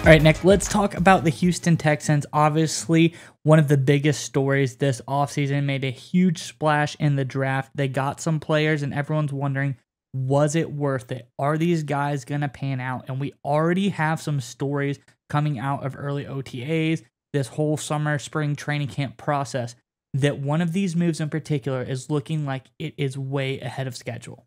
All right, Nick, let's talk about the Houston Texans. Obviously, one of the biggest stories this offseason, made a huge splash in the draft. They got some players, and everyone's wondering, was it worth it? Are these guys going to pan out? And we already have some stories coming out of early OTAs, this whole summer, spring training camp process, that one of these moves in particular is looking like it is way ahead of schedule.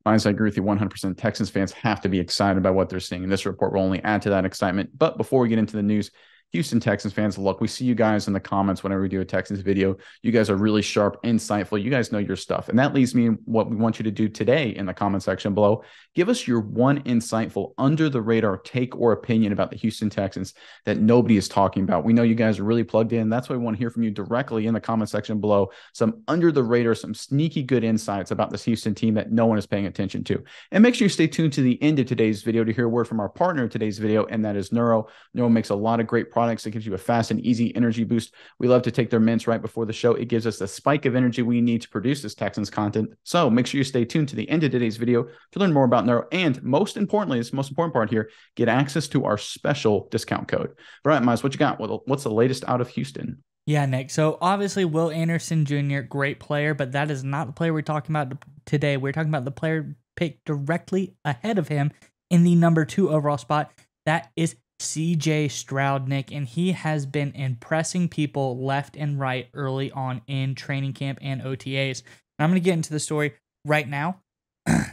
I agree with you 100%. Texans fans have to be excited about what they're seeing, and this report will only add to that excitement. But before we get into the news, Houston Texans fans, look, we see you guys in the comments whenever we do a Texans video. You guys are really sharp, insightful. You guys know your stuff. And that leads me in what we want you to do today in the comment section below. Give us your one insightful, under-the-radar take or opinion about the Houston Texans that nobody is talking about. We know you guys are really plugged in. That's why we want to hear from you directly in the comment section below. Some under-the-radar, some sneaky good insights about this Houston team that no one is paying attention to. And make sure you stay tuned to the end of today's video to hear a word from our partner in today's video, and that is Neuro. Neuro makes a lot of great products. It gives you a fast and easy energy boost. We love to take their mints right before the show. It gives us the spike of energy we need to produce this Texans content. So make sure you stay tuned to the end of today's video to learn more about Neuro. And most importantly, this is the most important part here, get access to our special discount code. All right, Miles, what you got? What's the latest out of Houston? Yeah, Nick. So obviously Will Anderson Jr., great player, but that is not the player we're talking about today. We're talking about the player picked directly ahead of him in the number 2 overall spot. That is CJ Stroud, Nick, and he has been impressing people left and right early on in training camp and OTAs. And I'm going to get into the story right now.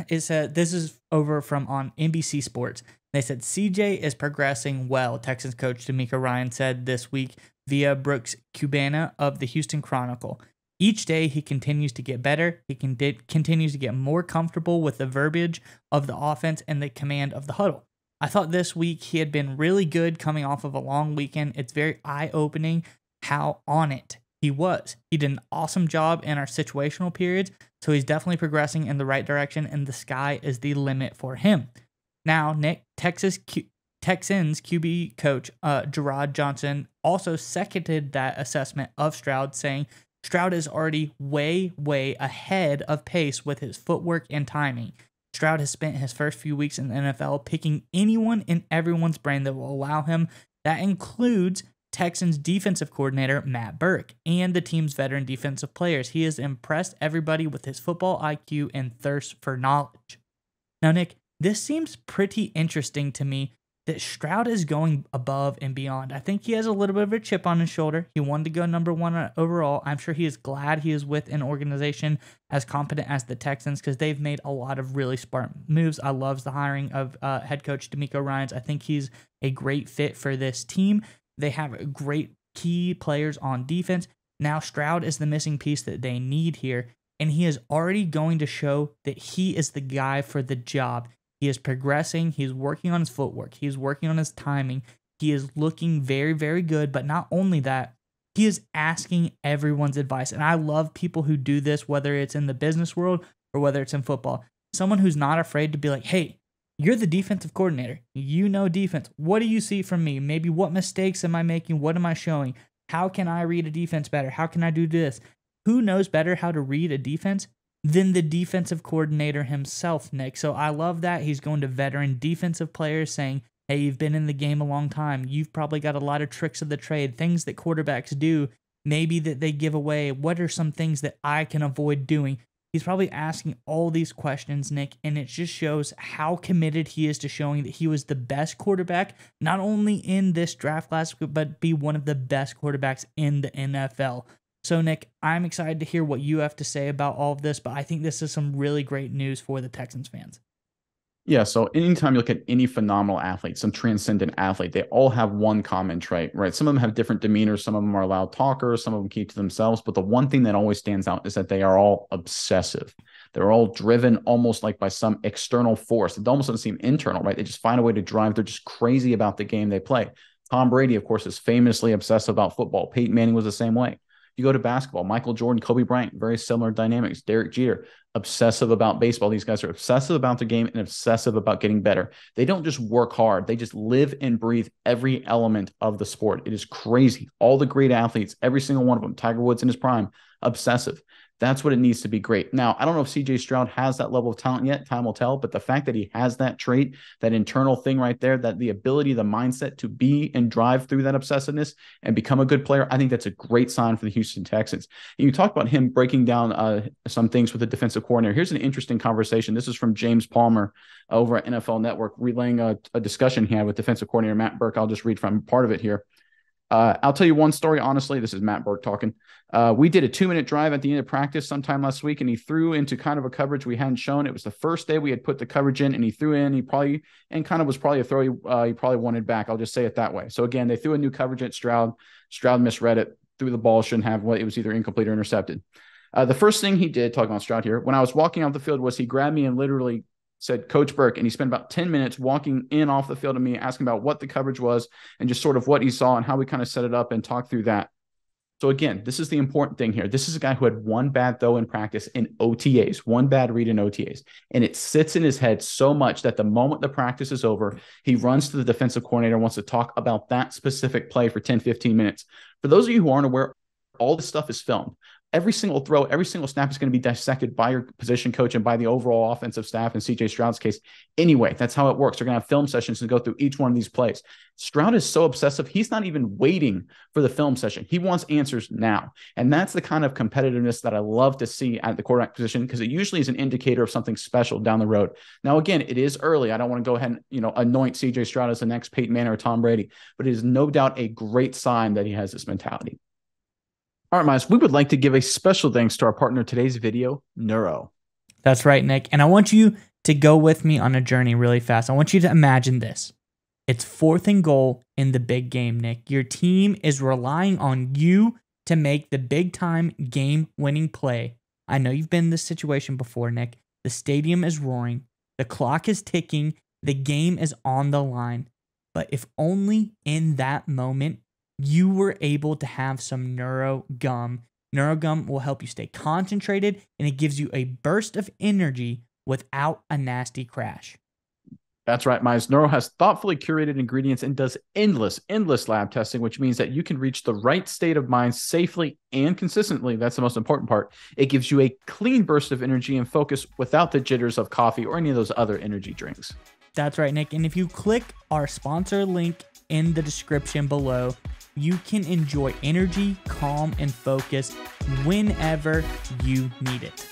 This is over from on NBC Sports. They said CJ is progressing well, Texans coach D'Amico Ryan said this week via Brooks Cubana of the Houston Chronicle. Each day he continues to get better. He continues to get more comfortable with the verbiage of the offense and the command of the huddle. I thought this week he had been really good coming off of a long weekend. It's very eye-opening how on it he was. He did an awesome job in our situational periods, so he's definitely progressing in the right direction, and the sky is the limit for him. Now, Nick, Texans QB coach Gerard Johnson also seconded that assessment of Stroud, saying Stroud is already way, way ahead of pace with his footwork and timing. Stroud has spent his first few weeks in the NFL picking anyone and everyone's brain that will allow him. That includes Texans defensive coordinator Matt Burke and the team's veteran defensive players. He has impressed everybody with his football IQ and thirst for knowledge. Now, Nick, this seems pretty interesting to me that Stroud is going above and beyond. I think he has a little bit of a chip on his shoulder. He wanted to go number 1 overall. I'm sure he is glad he is with an organization as competent as the Texans because they've made a lot of really smart moves. I love the hiring of head coach D'Amico Ryans. I think he's a great fit for this team. They have great key players on defense. Now Stroud is the missing piece that they need here, and he is already going to show that he is the guy for the job. He is progressing. He's working on his footwork. He's working on his timing. He is looking very, very good. But not only that, he is asking everyone's advice. And I love people who do this, whether it's in the business world or whether it's in football. Someone who's not afraid to be like, hey, you're the defensive coordinator. You know defense. What do you see from me? Maybe what mistakes am I making? What am I showing? How can I read a defense better? How can I do this? Who knows better how to read a defense than the defensive coordinator himself, Nick? So I love that. He's going to veteran defensive players saying, hey, you've been in the game a long time. You've probably got a lot of tricks of the trade, things that quarterbacks do, maybe that they give away. What are some things that I can avoid doing? He's probably asking all these questions, Nick, and it just shows how committed he is to showing that he was the best quarterback, not only in this draft class, but be one of the best quarterbacks in the NFL. So, Nick, I'm excited to hear what you have to say about all of this, but I think this is some really great news for the Texans fans. Yeah, so anytime you look at any phenomenal athlete, some transcendent athlete, they all have one common trait, right? Some of them have different demeanor. Some of them are loud talkers. Some of them keep to themselves. But the one thing that always stands out is that they are all obsessive. They're all driven almost like by some external force. It almost doesn't seem internal, right? They just find a way to drive. They're just crazy about the game they play. Tom Brady, of course, is famously obsessed about football. Peyton Manning was the same way. You go to basketball, Michael Jordan, Kobe Bryant, very similar dynamics. Derek Jeter, obsessive about baseball. These guys are obsessive about the game and obsessive about getting better. They don't just work hard. They just live and breathe every element of the sport. It is crazy. All the great athletes, every single one of them, Tiger Woods in his prime, obsessive. That's what it needs to be great. Now, I don't know if CJ Stroud has that level of talent yet. Time will tell. But the fact that he has that trait, that internal thing right there, that the ability, the mindset to be and drive through that obsessiveness and become a good player, I think that's a great sign for the Houston Texans. And you talked about him breaking down some things with the defensive coordinator. Here's an interesting conversation. This is from James Palmer over at NFL Network, relaying a discussion he had with defensive coordinator Matt Burke. I'll just read from part of it here. I'll tell you one story, honestly. This is Matt Burke talking. We did a 2-minute drive at the end of practice sometime last week, and he threw into kind of a coverage we hadn't shown. It was the first day we had put the coverage in, and he threw in. He probably a throw he probably wanted back. I'll just say it that way. So, again, they threw a new coverage at Stroud. Stroud misread it, threw the ball, shouldn't have. It was either incomplete or intercepted. The first thing he did, talking about Stroud here, when I was walking off the field, was he grabbed me and literally said, Coach Burke, and he spent about 10 minutes walking in off the field to me, asking about what the coverage was and just sort of what he saw and how we kind of set it up and talk through that. So again, this is the important thing here. This is a guy who had one bad throw in practice in OTAs, one bad read in OTAs, and it sits in his head so much that the moment the practice is over, he runs to the defensive coordinator and wants to talk about that specific play for 10, 15 minutes. For those of you who aren't aware, all this stuff is filmed. Every single throw, every single snap is going to be dissected by your position coach and by the overall offensive staff in CJ Stroud's case. Anyway, that's how it works. They're going to have film sessions to go through each one of these plays. Stroud is so obsessive. He's not even waiting for the film session. He wants answers now. And that's the kind of competitiveness that I love to see at the quarterback position, because it usually is an indicator of something special down the road. Now, again, it is early. I don't want to go ahead and, anoint CJ Stroud as the next Peyton Manning or Tom Brady, but it is no doubt a great sign that he has this mentality. All right, Miles, we would like to give a special thanks to our partner in today's video, Neuro. That's right, Nick. And I want you to go with me on a journey really fast. I want you to imagine this. It's 4th and goal in the big game, Nick. Your team is relying on you to make the big-time game-winning play. I know you've been in this situation before, Nick. The stadium is roaring. The clock is ticking. The game is on the line. But if only in that moment you were able to have some Neuro Gum. Neuro Gum will help you stay concentrated, and it gives you a burst of energy without a nasty crash. That's right, Miles. Neuro has thoughtfully curated ingredients and does endless lab testing, which means that you can reach the right state of mind safely and consistently. That's the most important part. It gives you a clean burst of energy and focus without the jitters of coffee or any of those other energy drinks. That's right, Nick. And if you click our sponsor link in the description below, you can enjoy energy, calm, and focus whenever you need it.